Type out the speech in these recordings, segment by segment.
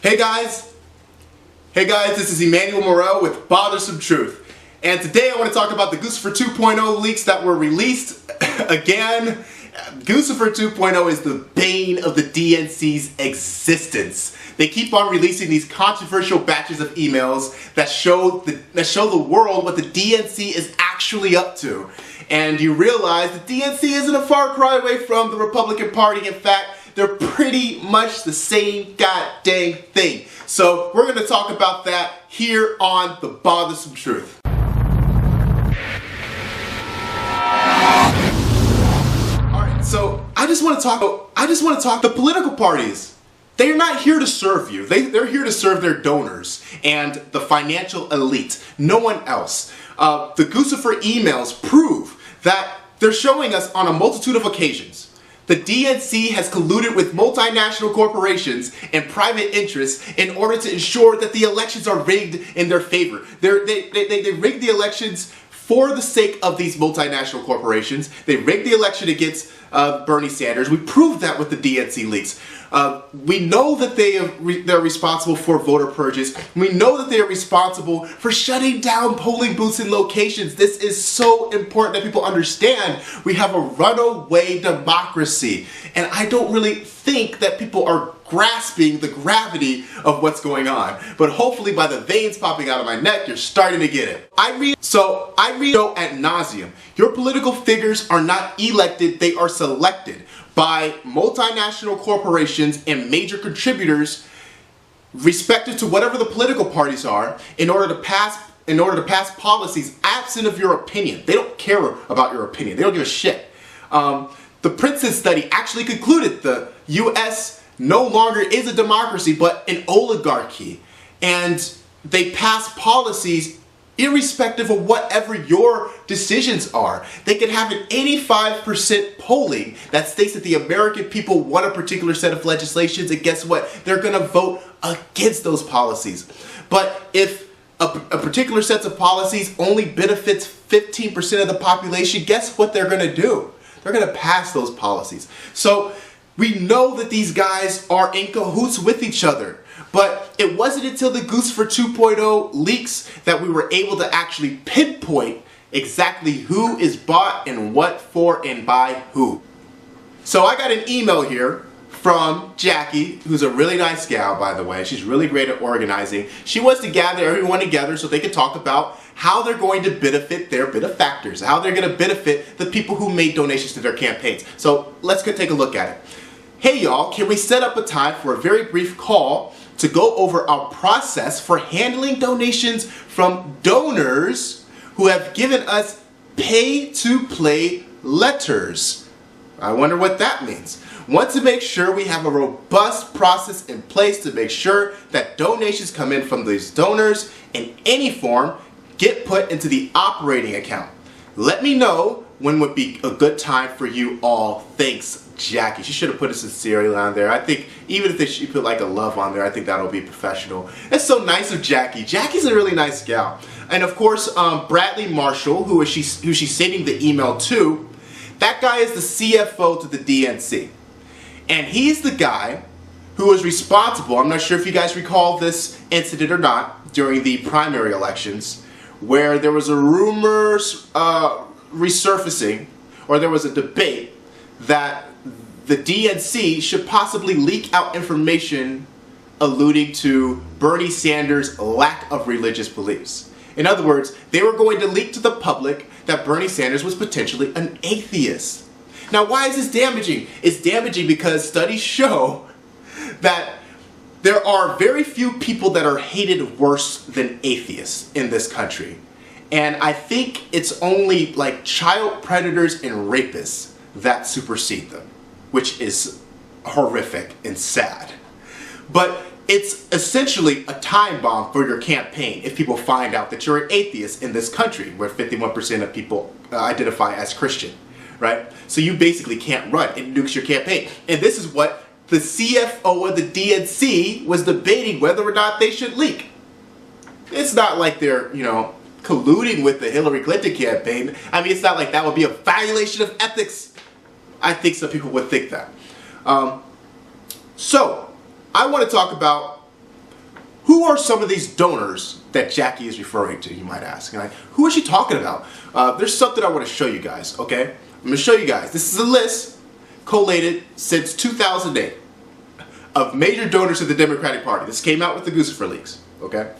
Hey guys, this is Emmanuel with Bothersome Truth. And today I want to talk about the Guccifer 2.0 leaks that were released again. Guccifer 2.0 is the bane of the DNC's existence. They keep on releasing these controversial batches of emails that show the world what the DNC is actually up to. And you realize the DNC isn't a far cry away from the Republican Party. In fact, they're pretty much the same goddamn thing. So we're going to talk about that here on the Bothersome Truth. Alright, so I just want to talk the political parties. They're not here to serve you. They're here to serve their donors and the financial elite. No one else. The Guccifer emails prove that they're showing us on a multitude of occasions. The DNC has colluded with multinational corporations and private interests in order to ensure that the elections are rigged in their favor. They rigged the elections for the sake of these multinational corporations. They rigged the election against Bernie Sanders. We proved that with the DNC leaks. We know that they're responsible for voter purges. We know that they are responsible for shutting down polling booths and locations. This is so important that people understand we have a runaway democracy. And I don't really think that people are grasping the gravity of what's going on. But hopefully by the veins popping out of my neck, you're starting to get it. I read ad nauseum. Your political figures are not elected, they are selected by multinational corporations and major contributors respective to whatever the political parties are in order to pass policies absent of your opinion. They don't care about your opinion. They don't give a shit. The Princeton study actually concluded the U.S. no longer is a democracy but an oligarchy, and they pass policies irrespective of whatever your decisions are. They could have an 85% polling that states that the American people want a particular set of legislations, and guess what? They're going to vote against those policies. But if a particular set of policies only benefits 15% of the population, guess what they're going to do? They're going to pass those policies. So we know that these guys are in cahoots with each other. But it wasn't until the Guccifer 2.0 leaks that we were able to actually pinpoint exactly who is bought and what for and by who. So I got an email here from Jackie, who's a really nice gal, by the way. She's really great at organizing. She wants to gather everyone together so they can talk about how they're going to benefit their benefactors, how they're going to benefit the people who made donations to their campaigns. So let's go take a look at it. Hey y'all, can we set up a time for a very brief call to go over our process for handling donations from donors who have given us pay-to-play letters? I wonder what that means. Want to make sure we have a robust process in place to make sure that donations come in from these donors in any form get put into the operating account. Let me know when would be a good time for you all. Thanks, Jackie. She should have put a sincerely on there. I think even if she put like a love on there, I think that'll be professional. It's so nice of Jackie. Jackie's a really nice gal. And of course, Bradley Marshall, who she's sending the email to, that guy is the CFO to the DNC. And he's the guy who was responsible, I'm not sure if you guys recall this incident or not, during the primary elections, where there was a rumor resurfacing, or there was a debate that the DNC should possibly leak out information alluding to Bernie Sanders' lack of religious beliefs. In other words, they were going to leak to the public that Bernie Sanders was potentially an atheist. Now, why is this damaging? It's damaging because studies show that there are very few people that are hated worse than atheists in this country. And I think it's only like child predators and rapists that supersede them, which is horrific and sad. But it's essentially a time bomb for your campaign if people find out that you're an atheist in this country where 51% of people identify as Christian, right? So you basically can't run. It nukes your campaign. And this is what the CFO of the DNC was debating whether or not they should leak. It's not like they're, colluding with the Hillary Clinton campaign. I mean, it's not like that would be a violation of ethics. I think some people would think that. So, I want to talk about Who are some of these donors that Jackie is referring to, you might ask? And who is she talking about? There's something I want to show you guys, okay? I'm going to show you guys. This is a list collated since 2008 of major donors to the Democratic Party. This came out with the Guccifer leaks, okay?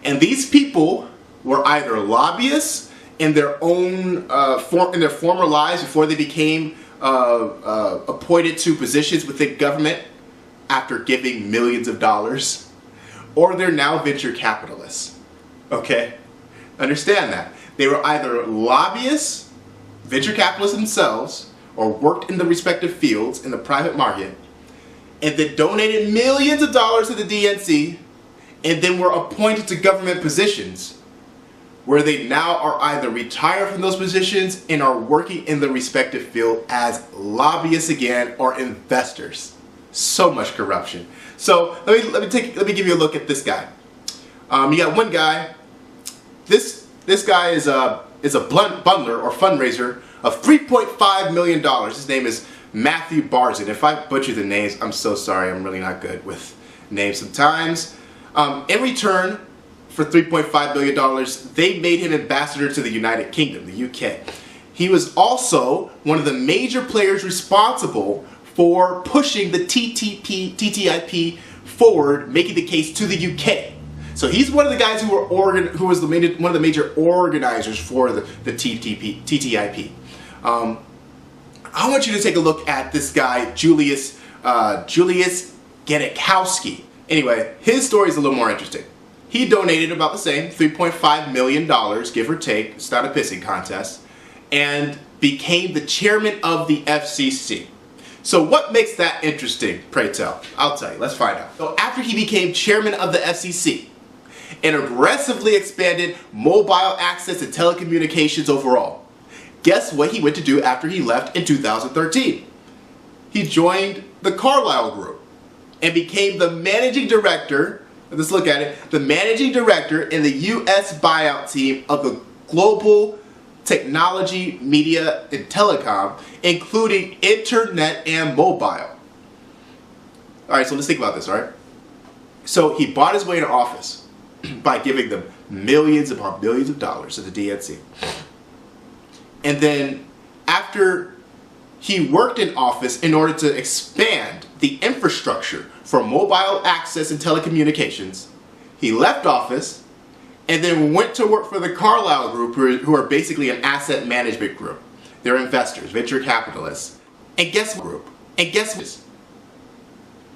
And these people were either lobbyists in their own in their former lives before they became appointed to positions within government after giving millions of dollars, or they're now venture capitalists. Okay? Understand that. They were either lobbyists, venture capitalists themselves, or worked in the respective fields in the private market, and then donated millions of dollars to the DNC, and then were appointed to government positions where they now are either retired from those positions and are working in the respective field as lobbyists again or investors. So much corruption. So let me give you a look at this guy. You got one guy. This guy is a bundler or fundraiser of $3.5 million. His name is Matthew Barzin. If I butcher the names, I'm so sorry. I'm really not good with names sometimes. In return for $3.5 million, they made him ambassador to the United Kingdom, the UK. He was also one of the major players responsible for pushing the TTIP forward, making the case to the UK. So he's one of the guys who was one of the major organizers for the TTIP. I want you to take a look at this guy, Julius Genachowski. Anyway, his story is a little more interesting. He donated about the same, $3.5 million, give or take, it's not a pissing contest, and became the chairman of the FCC. So what makes that interesting, pray tell? I'll tell you, let's find out. So after he became chairman of the FCC and aggressively expanded mobile access and telecommunications overall, guess what he went to do after he left in 2013? He joined the Carlyle Group and became the managing director, let's look at it, the managing director in the US buyout team of the global technology, media, and telecom, including internet and mobile. Alright, so let's think about this, alright? So he bought his way into office by giving them millions upon millions of dollars to the DNC. And then after he worked in office in order to expand the infrastructure for mobile access and telecommunications, he left office and then went to work for the Carlyle Group, who are basically an asset management group. They're investors, venture capitalists. And guess what?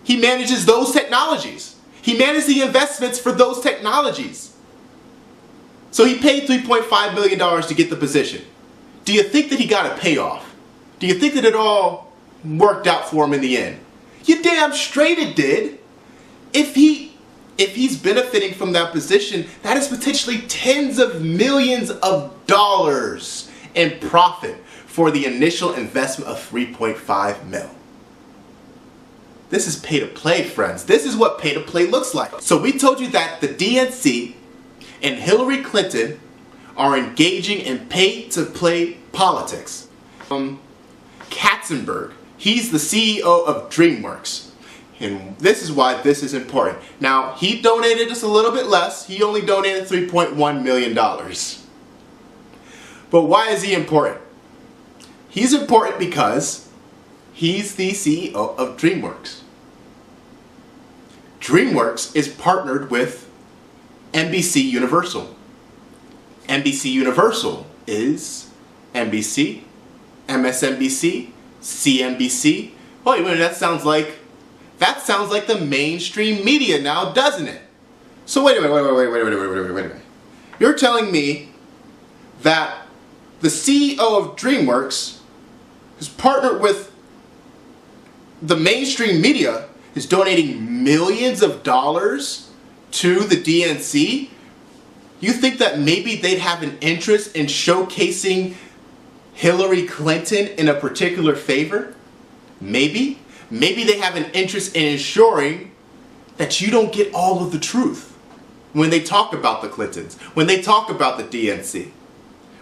He manages those technologies. He manages the investments for those technologies. So he paid $3.5 million to get the position. Do you think that he got a payoff? Do you think that it all worked out for him in the end? You damn straight it did. If he's benefiting from that position, that is potentially tens of millions of dollars in profit for the initial investment of $3.5 mil. This is pay to play, friends. This is what pay to play looks like. So we told you that the DNC and Hillary Clinton are engaging in pay to play politics. Katzenberg, he's the CEO of DreamWorks. And this is why this is important. Now, he donated just a little bit less. He only donated $3.1 million. But why is he important? He's important because he's the CEO of DreamWorks. DreamWorks is partnered with NBC Universal. NBC Universal is NBC, MSNBC, CNBC. Wait a minute, that sounds like the mainstream media now, doesn't it? So wait a minute. You're telling me that the CEO of DreamWorks, who's partnered with the mainstream media, is donating millions of dollars to the DNC? You think that maybe they'd have an interest in showcasing Hillary Clinton in a particular favor? Maybe. Maybe they have an interest in ensuring that you don't get all of the truth when they talk about the Clintons, when they talk about the DNC,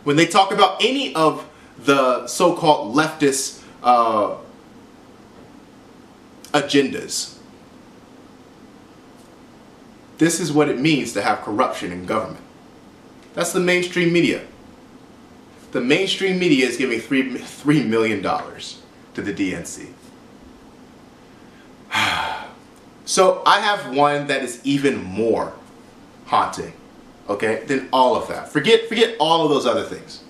when they talk about any of the so-called leftist agendas. this is what it means to have corruption in government. That's the mainstream media. The mainstream media is giving $3 million to the DNC. So I have one that is even more haunting, okay, than all of that. Forget all of those other things.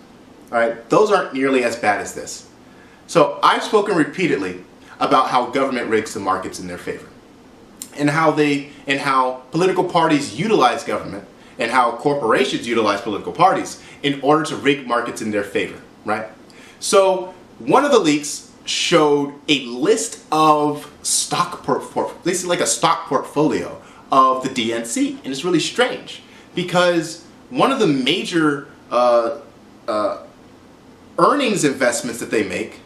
All right, those aren't nearly as bad as this. So I've spoken repeatedly about how government rigs the markets in their favor, and how political parties utilize government, and how corporations utilize political parties in order to rig markets in their favor, right? So one of the leaks showed a list of basically like a stock portfolio of the DNC, and it's really strange because one of the major earnings investments that they make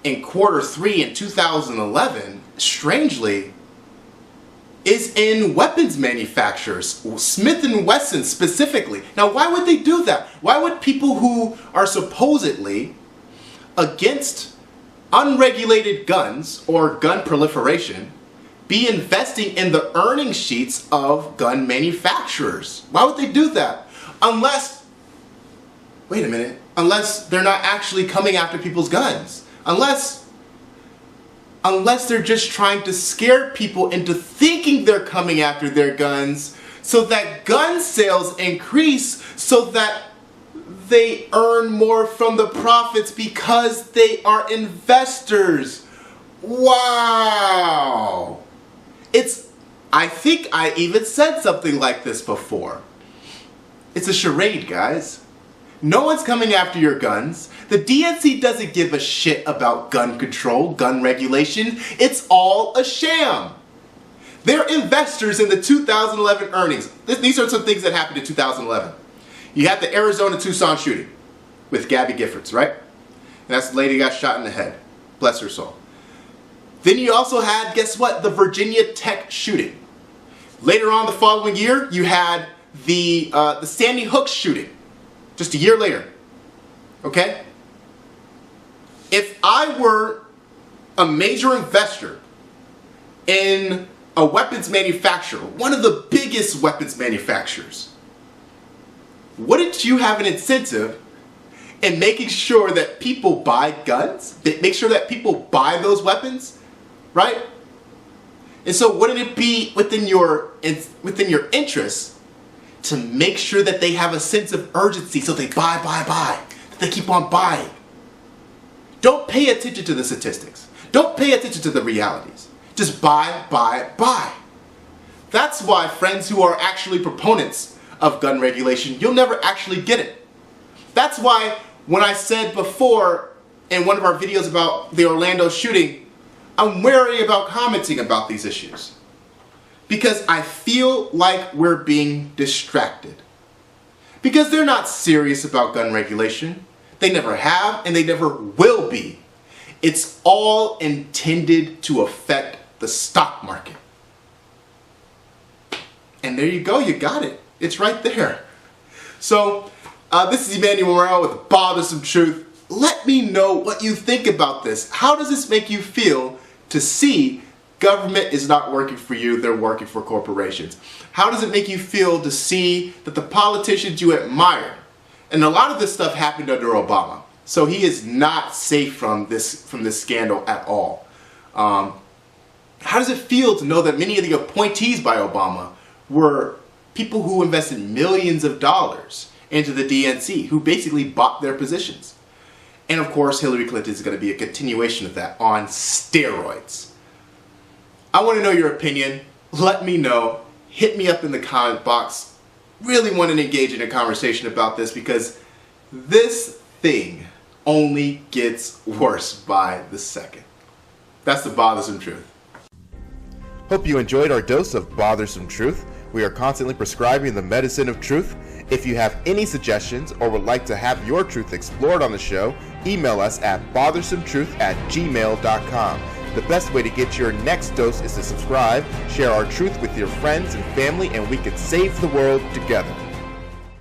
in Q3 in 2011, strangely, is in weapons manufacturers, Smith & Wesson specifically. Now, why would they do that? Why would people who are supposedly against unregulated guns or gun proliferation be investing in the earnings sheets of gun manufacturers? Why would they do that? Unless, wait a minute, unless they're not actually coming after people's guns. Unless they're just trying to scare people into thinking they're coming after their guns so that gun sales increase so that they earn more from the profits because they are investors. Wow. I think I even said something like this before. It's a charade, guys. No one's coming after your guns. The DNC doesn't give a shit about gun control, gun regulation. It's all a sham. They're investors in the 2011 earnings. These are some things that happened in 2011. You had the Arizona Tucson shooting with Gabby Giffords, right? And that's the lady who got shot in the head. Bless her soul. Then you also had, guess what? The Virginia Tech shooting. Later on the following year, you had the Sandy Hook shooting. Just a year later, okay? If I were a major investor in a weapons manufacturer, one of the biggest weapons manufacturers, wouldn't you have an incentive in making sure that people buy guns? Make sure that people buy those weapons, right? And so wouldn't it be within your interest to make sure that they have a sense of urgency so they buy, that they keep on buying? Don't pay attention to the statistics. Don't pay attention to the realities. Just buy. That's why friends who are actually proponents of gun regulation, you'll never actually get it. That's why when I said before in one of our videos about the Orlando shooting, I'm wary about commenting about these issues. Because I feel like we're being distracted. Because they're not serious about gun regulation. They never have and they never will be. It's all intended to affect the stock market. And there you go, you got it. It's right there. So, this is Emmanuel with Bothersome Truth. Let me know what you think about this. How does this make you feel to see government is not working for you, they're working for corporations? How does it make you feel to see that the politicians you admire, and a lot of this stuff happened under Obama, so he is not safe from this scandal at all. How does it feel to know that many of the appointees by Obama were people who invested millions of dollars into the DNC, who basically bought their positions? And of course, Hillary Clinton is going to be a continuation of that on steroids. I want to know your opinion. Let me know. Hit me up in the comment box. Really want to engage in a conversation about this because this thing only gets worse by the second. That's the Bothersome Truth. Hope you enjoyed our dose of Bothersome Truth. We are constantly prescribing the medicine of truth. If you have any suggestions or would like to have your truth explored on the show, email us at bothersometruth@gmail.com. The best way to get your next dose is to subscribe, share our truth with your friends and family, and we can save the world together.